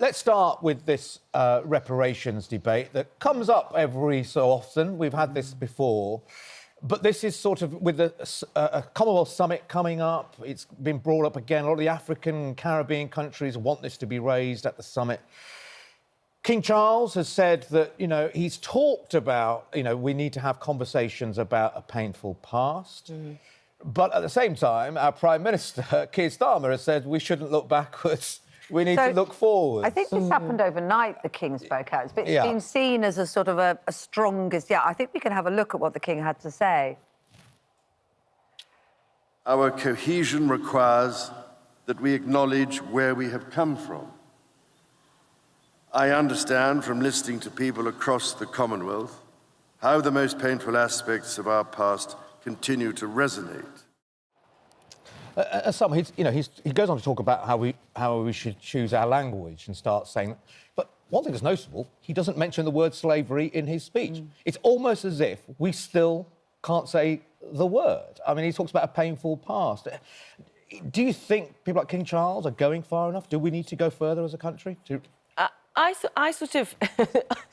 Let's start with this reparations debate that comes up every so often. We've had this before. But this is sort of with a Commonwealth summit coming up. It's been brought up again. A lot of the African and Caribbean countries want this to be raised at the summit. King Charles has said that, he's talked about, we need to have conversations about a painful past. But at the same time, our Prime Minister, Keir Starmer, has said we shouldn't look backwards. We need to look forward. I think this happened overnight, the King spoke out. It's been seen as a sort of a strongest... Yeah, I think we can have a look at what the King had to say. Our cohesion requires that we acknowledge where we have come from. I understand from listening to people across the Commonwealth how the most painful aspects of our past continue to resonate. He goes on to talk about how we should choose our language and start saying... But one thing that's noticeable, he doesn't mention the word slavery in his speech. It's almost as if we still can't say the word. I mean, he talks about a painful past. Do you think people like King Charles are going far enough? Do we need to go further as a country? I sort of,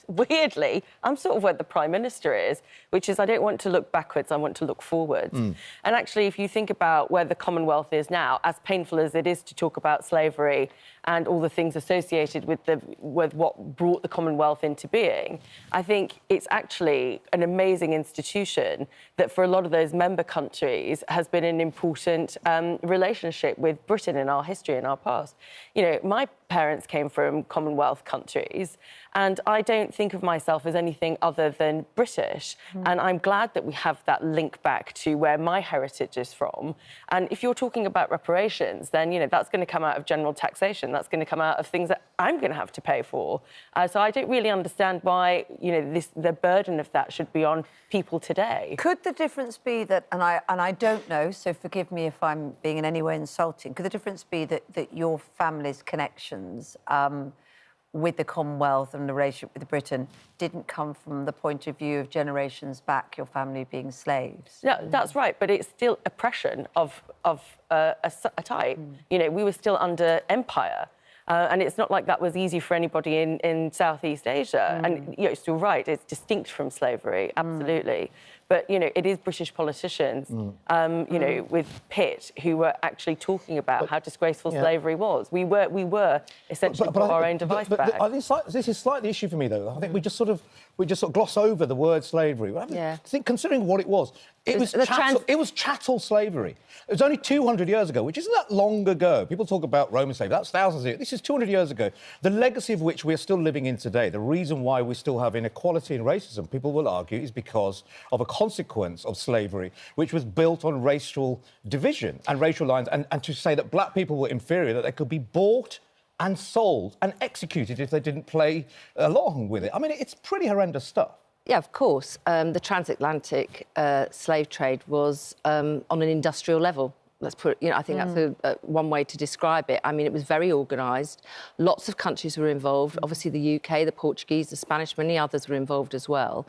weirdly, I'm sort of where the Prime Minister is, which is I don't want to look backwards, I want to look forwards. And actually, if you think about where the Commonwealth is now, as painful as it is to talk about slavery and all the things associated with what brought the Commonwealth into being, I think it's actually an amazing institution that for a lot of those member countries has been an important relationship with Britain in our history, in our past. My parents came from Commonwealth countries, and I don't think of myself as anything other than British. And I'm glad that we have that link back to where my heritage is from. And if you're talking about reparations, then, that's going to come out of general taxation. That's going to come out of things that I'm going to have to pay for. So I don't really understand why, the burden of that should be on people today. Could the difference be that, and I don't know, so forgive me if I'm being in any way insulting, could the difference be that your family's connections with the Commonwealth and the relationship with Britain didn't come from the point of view of generations back, your family being slaves? Yeah, that's right, but it's still oppression of a type. We were still under empire. And it's not like that was easy for anybody in Southeast Asia. And you're still right, it's distinct from slavery, absolutely. But, it is British politicians, with Pitt, who were actually talking about how disgraceful slavery was. We were essentially put our own device back. This is slightly the issue for me, though. I think we just sort of gloss over the word slavery. I think, considering what it was, it was chattel slavery. It was only 200 years ago, which isn't that long ago. People talk about Roman slavery. That's thousands of years. This is 200 years ago. The legacy of which we are still living in today, the reason why we still have inequality and racism, people will argue, is because of a consequence of slavery, which was built on racial division and racial lines, and to say that black people were inferior, that they could be bought and sold and executed if they didn't play along with it. I mean, it's pretty horrendous stuff. Yeah, of course. The transatlantic slave trade was on an industrial level. Let's put, I think that's one way to describe it. I mean, it was very organised. Lots of countries were involved. Obviously, the UK, the Portuguese, the Spanish, many others were involved as well.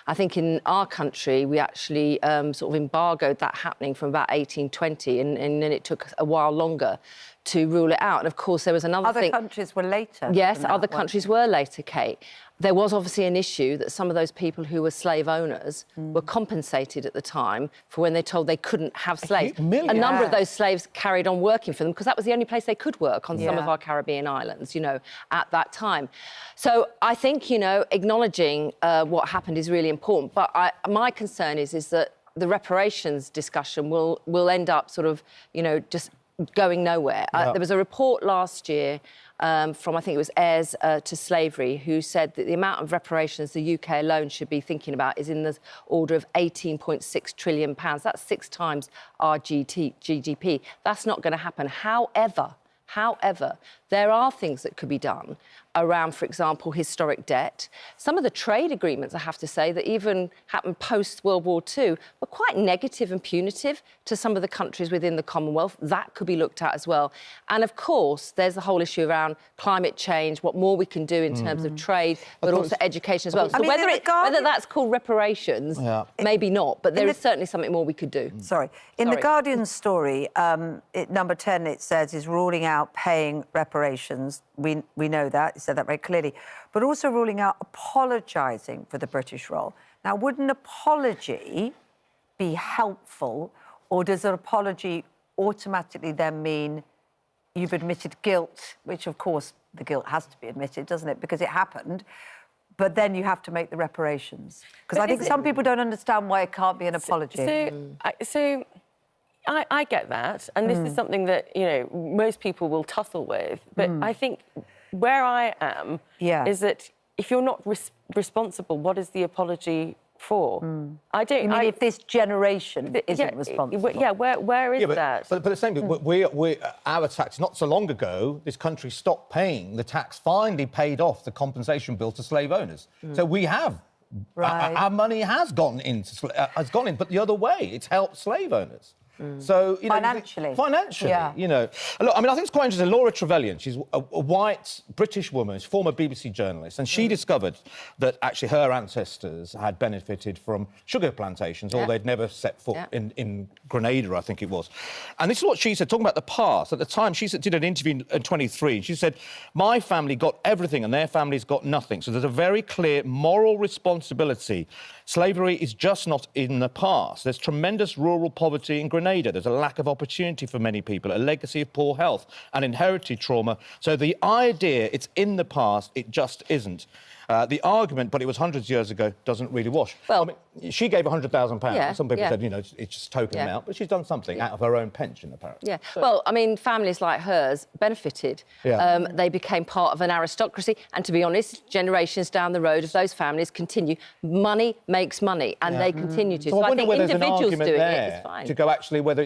I think in our country, we actually sort of embargoed that happening from about 1820, and then it took a while longer to rule it out. And, of course, there was another thing... Other countries were later. Yes, other countries were later, Kate. There was obviously an issue that some of those people who were slave owners were compensated at the time for when they told they couldn't have slaves. A number of those slaves carried on working for them because that was the only place they could work on some of our Caribbean islands, at that time. So I think, acknowledging what happened is really important. But my concern is that the reparations discussion will end up sort of, just going nowhere. There was a report last year from, I think it was Heirs to Slavery, who said that the amount of reparations the UK alone should be thinking about is in the order of £18.6 trillion. That's 6 times our GDP. That's not going to happen. However, there are things that could be done around, for example, historic debt. Some of the trade agreements, I have to say, that even happened post-World War II were quite negative and punitive to some of the countries within the Commonwealth. That could be looked at as well. And, of course, there's the whole issue around climate change, what more we can do in terms of trade, but also education as well. So whether that's called reparations, maybe not, but there is certainly something more we could do. Sorry. In The Guardian story, number 10, it says, is ruling out out paying reparations. We know that, you said that very clearly. But also ruling out apologising for the British role. Now, would an apology be helpful, or does an apology automatically then mean you've admitted guilt, which, of course, the guilt has to be admitted, doesn't it, because it happened, but then you have to make the reparations? Because I think some people don't understand why it can't be an apology. So I get that, and this is something that, you know, most people will tussle with, but I think where I am is that if you're not responsible, what is the apology for? I don't. You mean if this generation isn't responsible? Yeah. Where is that? But the same thing. Our tax. Not so long ago, this country stopped paying the tax. Finally, paid off the compensation bill to slave owners. So we have. Right. Our money has gone in, but the other way. It's helped slave owners. So, you know, financially, you know. Look, I mean, I think it's quite interesting. Laura Trevelyan, she's a white British woman, she's a former BBC journalist, and she discovered that actually her ancestors had benefited from sugar plantations, or they'd never set foot in Grenada, I think it was. And this is what she said, talking about the past. At the time, she did an interview in 23, and she said, my family got everything and their families got nothing. So there's a very clear moral responsibility. Slavery is just not in the past. There's tremendous rural poverty in Grenada. There's a lack of opportunity for many people, a legacy of poor health and inherited trauma. So the idea it's in the past, it just isn't. The argument, but it was hundreds of years ago, doesn't really wash. Well, I mean, she gave £100,000. Some people said, you know, it's just token amount, but she's done something out of her own pension, apparently. Yeah. So, well, I mean, families like hers benefited. They became part of an aristocracy, and to be honest, generations down the road of those families continue. Money makes money, and they continue to. So I think whether individuals there's an argument doing there it is fine. to go actually whether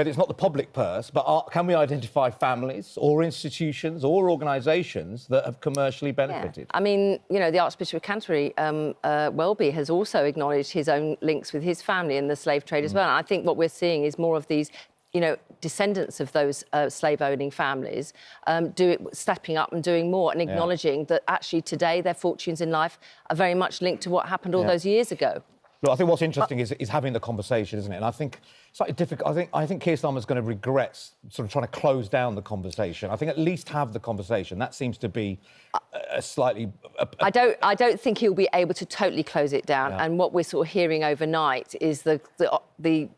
it's not the public purse, but can we identify families or institutions or organisations that have commercially benefited? I mean, you know, the Archbishop of Canterbury, Welby, has also acknowledged his own links with his family in the slave trade as well. And I think what we're seeing is more of these, you know, descendants of those slave-owning families stepping up and doing more and acknowledging that actually today their fortunes in life are very much linked to what happened all those years ago. Look, I think what's interesting is having the conversation, isn't it? And I think it's slightly difficult. I think Keir Starmer's going to regret sort of trying to close down the conversation. I think at least have the conversation. That seems to be a slightly... I don't think he'll be able to totally close it down. And what we're sort of hearing overnight is the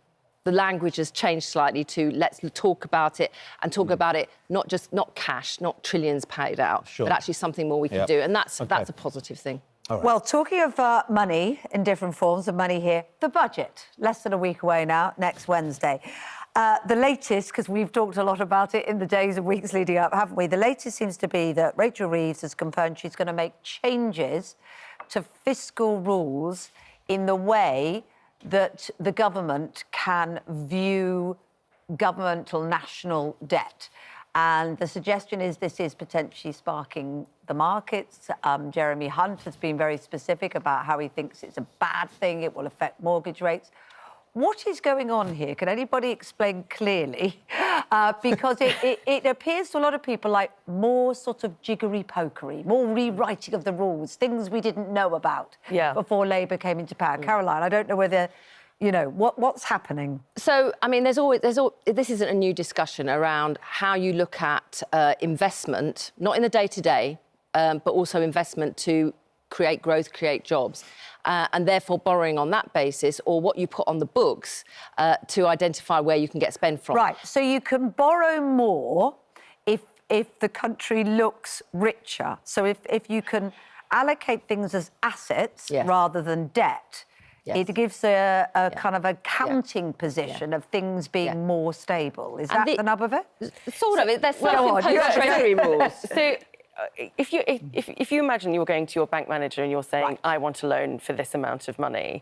language has changed slightly to let's talk about it and talk about it not cash, not trillions paid out, but actually something more we can do. And that's a positive thing. Right. Well, talking of money in different forms of money here, the budget, less than a week away now, next Wednesday. The latest, because we've talked a lot about it in the days and weeks leading up, haven't we? The latest seems to be that Rachel Reeves has confirmed she's going to make changes to fiscal rules in the way that the government can view governmental national debt. And the suggestion is this is potentially sparking the markets. Jeremy Hunt has been very specific about how he thinks it's a bad thing. It will affect mortgage rates. What is going on here? Can anybody explain clearly? Because it appears to a lot of people like more sort of jiggery-pokery, more rewriting of the rules, things we didn't know about before Labour came into power. Caroline, I don't know whether... You know, what's happening? So, I mean, this isn't a new discussion around how you look at investment, not in the day-to-day, but also investment to create growth, create jobs, and therefore borrowing on that basis, or what you put on the books to identify where you can get spend from. Right, so you can borrow more if the country looks richer. So if you can allocate things as assets rather than debt... Yes. It gives a kind of accounting position of things being more stable. Is that the nub of it? Sort of. There's self-imposed treasury rules. So, if you imagine you're going to your bank manager and you're saying, I want a loan for this amount of money,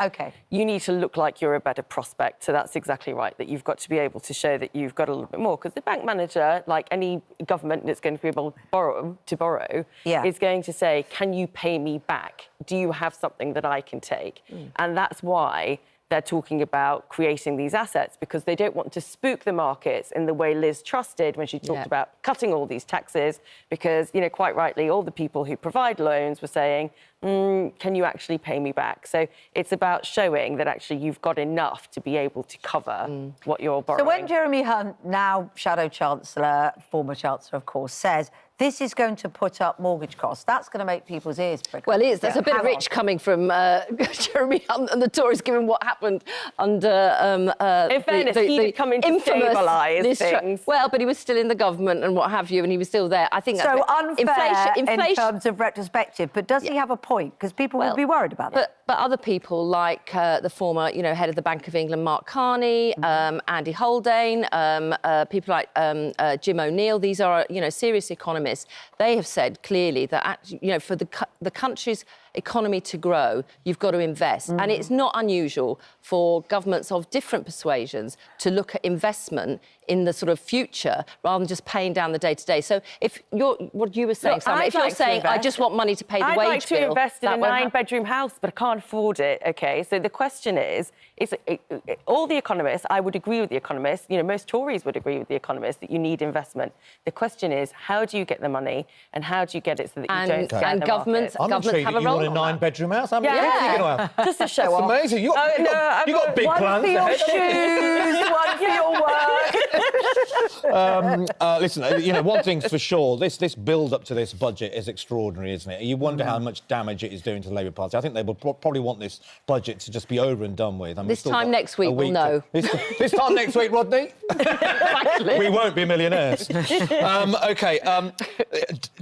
you need to look like you're a better prospect. So that's exactly right, that you've got to be able to show that you've got a little bit more. Because the bank manager, like any government that's going to be able to borrow, is going to say, can you pay me back? Do you have something that I can take? And that's why they're talking about creating these assets because they don't want to spook the markets in the way Liz Truss did when she talked about cutting all these taxes because, you know, quite rightly, all the people who provide loans were saying, can you actually pay me back? So it's about showing that actually you've got enough to be able to cover what you're borrowing. So when Jeremy Hunt, now Shadow Chancellor, former Chancellor, of course, says this is going to put up mortgage costs, that's going to make people's ears prickle. Well, it is. There's a bit of rich coming from Jeremy Hunt and the Tories, given what happened under in fairness, he'd come in to stabilise things. Well, but he was still in the government and what have you, and he was still there. I think so that's unfair in terms of retrospective. But does he have a point? Because people will be worried about it. But other people like the former, you know, head of the Bank of England, Mark Carney, Andy Haldane, people like Jim O'Neill. These are, you know, serious economists. They have said clearly that, you know, for the country's economy to grow, you've got to invest. And it's not unusual for governments of different persuasions to look at investment in the sort of future rather than just paying down the day-to-day. So if you're, what you were saying, Sam, if you're saying, I just want money to pay the wage bill... I'd like to invest in a 9-bedroom house, but I can't afford it, OK? So the question is, all the economists, I would agree with the economists, you know, most Tories would agree with the economists that you need investment. The question is, how do you get the money and how do you get it so that you don't scare and the governments market? have a role a 9-bedroom house. How many kids are you going to have? Just to show off. That's amazing. You got big one plans. One for your shoes, one for your work. Listen, you know, one thing's for sure. This build-up to this budget is extraordinary, isn't it? You wonder how much damage it is is doing to the Labour Party. I think they will probably want this budget to just be over and done with. I mean, this time next week we'll know. This time next week, Rodney? Exactly. We won't be millionaires. OK,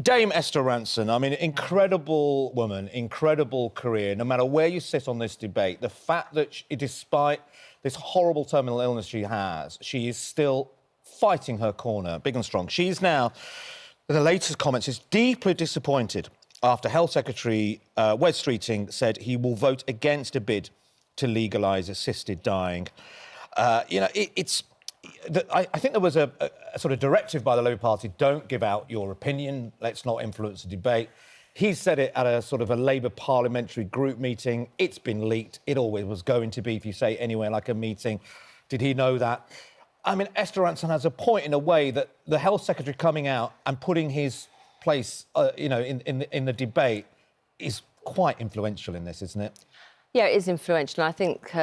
Dame Esther Rantzen, I mean, incredible woman, incredible career. No matter where you sit on this debate, the fact that despite this horrible terminal illness she has, she is still fighting her corner, big and strong. She's now, in the latest comments, is deeply disappointed after Health Secretary Wes Streeting said he will vote against a bid to legalise assisted dying. You know, I think there was a sort of directive by the Labour Party, don't give out your opinion, let's not influence the debate. He said it at a sort of a Labour parliamentary group meeting. It's been leaked. It always was going to be if you say anywhere like a meeting. Did he know that? I mean, Esther Rantzen has a point in a way that the Health Secretary coming out and putting his place, you know, in the debate is quite influential in this, isn't it? Yeah, it is influential. I think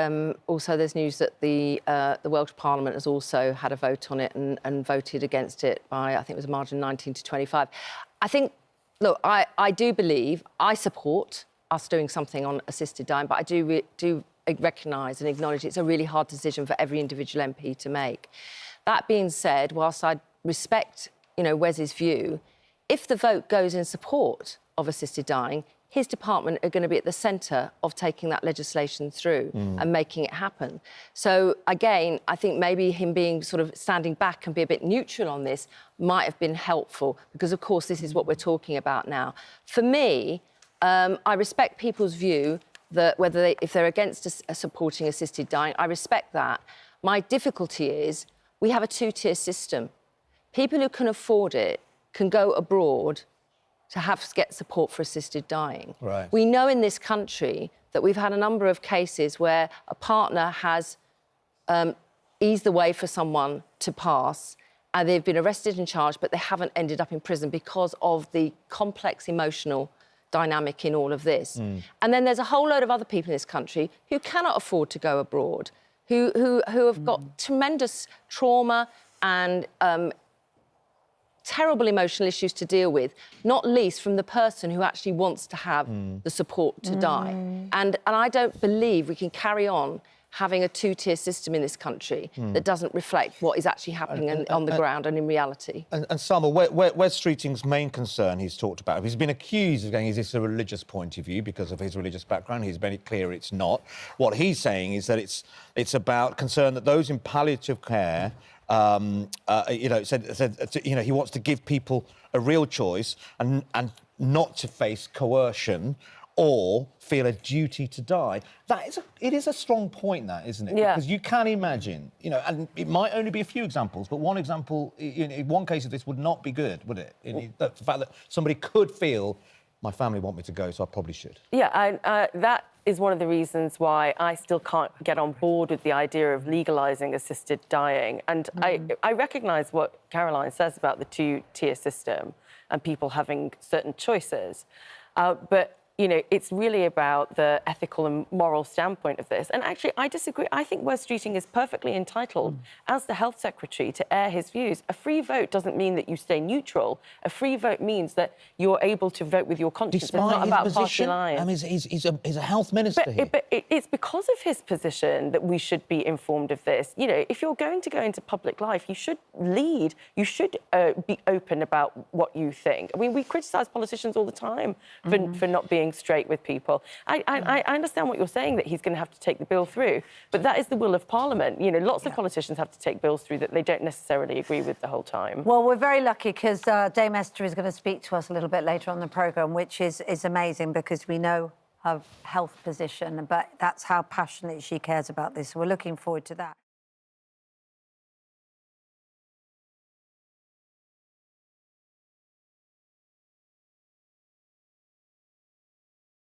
also there's news that the Welsh Parliament has also had a vote on it and voted against it by, I think it was a margin 19 to 25. I think, look, I do believe, I support us doing something on assisted dying, but I do recognise and acknowledge it's a really hard decision for every individual MP to make. That being said, whilst I respect, you know, Wes's view, if the vote goes in support of assisted dying, his department are going to be at the centre of taking that legislation through and making it happen. So, again, I think maybe him being sort of standing back and be a bit neutral on this might have been helpful because, of course, this is what we're talking about now. For me, I respect people's view that if they're against supporting assisted dying, I respect that. My difficulty is we have a two-tier system. People who can afford it can go abroad to get support for assisted dying. Right. We know in this country that we've had a number of cases where a partner has eased the way for someone to pass and they've been arrested and charged, but they haven't ended up in prison because of the complex emotional dynamic in all of this. And then there's a whole load of other people in this country who cannot afford to go abroad, who have got tremendous trauma and terrible emotional issues to deal with, not least from the person who actually wants to have the support to die. And I don't believe we can carry on having a two-tier system in this country that doesn't reflect what is actually happening on the ground and in reality. And Summer, where's Streeting's main concern he's talked about? He's been accused of going, is this a religious point of view because of his religious background? He's made it clear it's not. What he's saying is that it's about concern that those in palliative care, you know, you know, he wants to give people a real choice and not to face coercion or feel a duty to die. It is a strong point, that, isn't it? Yeah. Because you can imagine, you know, and it might only be a few examples, but one example, in one case of this would not be good, would it? The fact that somebody could feel my family want me to go, so I probably should. Yeah, and that is one of the reasons why I still can't get on board with the idea of legalising assisted dying. And I recognise what Caroline says about the two-tier system and people having certain choices. But, you know, it's really about the ethical and moral standpoint of this. And actually, I disagree. I think Wes Streeting is perfectly entitled, as the Health Secretary, to air his views. A free vote doesn't mean that you stay neutral. A free vote means that you're able to vote with your conscience. Despite it's not his about position, party lines. I mean, he's a health minister here. But it's because of his position that we should be informed of this. You know, if you're going to go into public life, you should lead. You should be open about what you think. I mean, we criticise politicians all the time for not being straight with people. I understand what you're saying, that he's going to have to take the bill through, but that is the will of Parliament. You know, lots of politicians have to take bills through that they don't necessarily agree with the whole time. Well, we're very lucky because Dame Esther is going to speak to us a little bit later on the programme, which is amazing because we know her health position, but that's how passionate she cares about this. So we're looking forward to that.